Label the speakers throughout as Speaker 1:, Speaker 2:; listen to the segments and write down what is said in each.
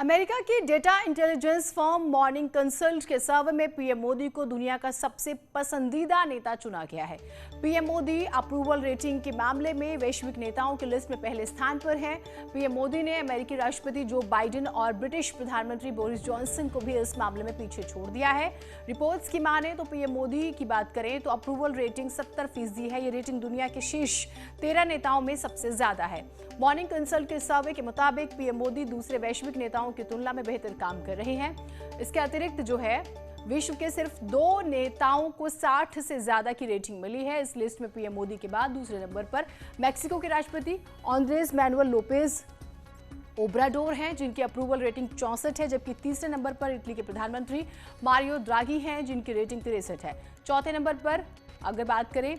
Speaker 1: America की data intelligence firm morning consult के सर्वे में पीएम मोदी को दुनिया का सबसे पसंदीदा नेता चुना गया है। पीएम मोदी अप्रूवल रेटिंग के मामले में वैश्विक नेताओं की लिस्ट में पहले स्थान पर हैं। पीएम मोदी ने अमेरिकी राष्ट्रपति जो बाइडेन और ब्रिटिश प्रधानमंत्री बोरिस जॉनसन को भी इस मामले में पीछे छोड़ दिया है। रिपोर्ट्स की माने तो पीएम मोदी की बात करें तो अप्रूवल रेटिंग 70% है। ये रेटिंग दुनिया के शीर्ष 13 नेताओं में सबसे ज्यादा है। मॉर्निंग कंसल्ट के सर्वे के मुताबिक पीएम मोदी दूसरे वैश्विक नेताओं की तुलना में बेहतर काम कर रहे हैं। इसके अतिरिक्त जो है विश्व के सिर्फ 2 नेताओं को 60 से ज्यादा की रेटिंग मिली है। इस लिस्ट में पीएम मोदी के बाद दूसरे नंबर पर मैक्सिको के राष्ट्रपति आंद्रेस मैनुअल लोपेज ओब्राडोर हैं, जिनकी अप्रूवल रेटिंग 64 है, जबकि तीसरे नंबर पर इटली के प्रधानमंत्री मारियो ड्रागी हैं, जिनकी रेटिंग 63 है। चौथे नंबर पर अगर बात करें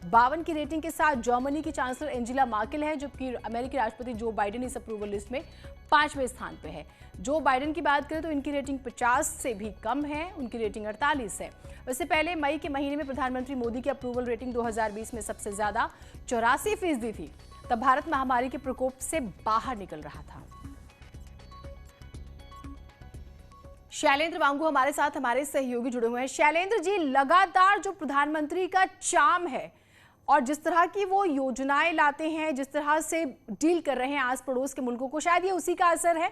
Speaker 1: 52 की रेटिंग के साथ जर्मनी की चांसलर एंजेला मार्केल है, जबकि अमेरिकी राष्ट्रपति जो बाइडेन इस अप्रूवल लिस्ट में 5वें स्थान पे है। जो बाइडेन की बात करें तो इनकी रेटिंग 50 से भी कम है, उनकी रेटिंग 48 है। इससे पहले मई के महीने में प्रधानमंत्री मोदी की अप्रूवल रेटिंग 2020 में सबसे ज्यादा 84% थी। तब भारत महामारी के प्रकोप से बाहर निकल रहा था। शैलेंद्र वांगू हमारे साथ हमारे सहयोगी जुड़े हुए हैं। शैलेंद्र जी, लगातार जो प्रधानमंत्री का चार्म है और जिस तरह की वो योजनाएं लाते हैं, जिस तरह से डील कर रहे हैं आस पड़ोस के मुल्कों को, शायद ये उसी का असर है।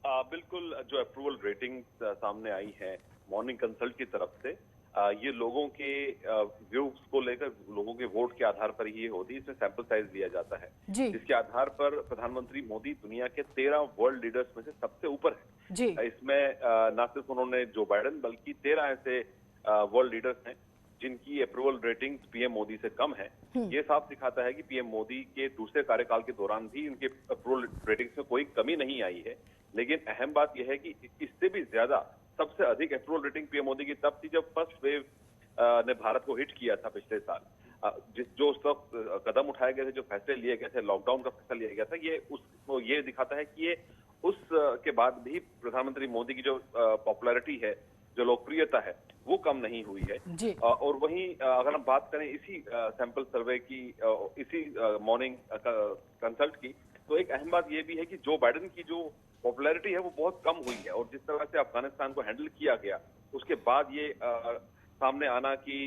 Speaker 2: बिल्कुल, जो अप्रूवल रेटिंग सामने आई है मॉर्निंग कंसल्ट की तरफ से, ये लोगों के व्यूज को लेकर, लोगों के वोट के आधार पर ये होती है। इसमें सैंपल साइज लिया जाता है, जिसके आधार पर प्रधानमंत्री मोदी दुनिया के 13 वर्ल्ड लीडर्स में से सबसे ऊपर है जी। इसमें न सिर्फ उन्होंने जो बाइडेन बल्कि 13 ऐसे वर्ल्ड लीडर्स हैं जिनकी अप्रूवल रेटिंग पीएम मोदी से कम है। ये साफ दिखाता है कि पीएम मोदी के दूसरे कार्यकाल के दौरान भी उनके अप्रूवल रेटिंग्स में कोई कमी नहीं आई है। लेकिन अहम बात यह है कि इससे भी ज्यादा सबसे अधिक अप्रूवल रेटिंग पीएम मोदी की तब थी जब फर्स्ट वेव ने भारत को हिट किया था पिछले साल। जो सब कदम उठाए गए थे, जो फैसले लिए गए थे, लॉकडाउन का फैसला लिया गया था, ये दिखाता है कि ये उस के बाद भी प्रधानमंत्री मोदी की जो पॉपुलैरिटी है, जो लोकप्रियता है, वो कम नहीं हुई है। और वहीं अगर हम बात करें इसी सैंपल सर्वे की, इसी मॉर्निंग कंसल्ट की, तो एक अहम बात ये भी है कि जो बाइडेन की जो पॉपुलैरिटी है वो बहुत कम हुई है। और जिस तरह से अफगानिस्तान को हैंडल किया गया, उसके बाद ये सामने आना कि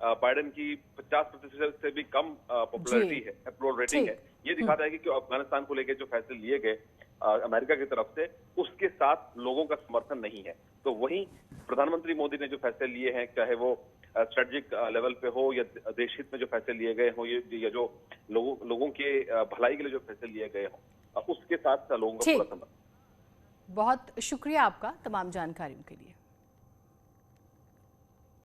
Speaker 2: बाइडेन की 50% से भी कम पॉपुलैरिटी है, अप्रूवल रेटिंग है, ये दिखाता है कि अफगानिस्तान को लेकर जो फैसले लिए गए अमेरिका की तरफ से, उसके साथ लोगों का समर्थन नहीं है। तो वहीं प्रधानमंत्री मोदी ने जो फैसले लिए हैं, चाहे वो स्ट्रेटेजिक लेवल पे हो या देश हित में जो फैसले लिए गए हो, ये जो लोगों के भलाई के लिए जो फैसले लिए गए हो, उसके साथ लोगों का पूरा समर्थन।
Speaker 1: बहुत शुक्रिया आपका तमाम जानकारियों के लिए।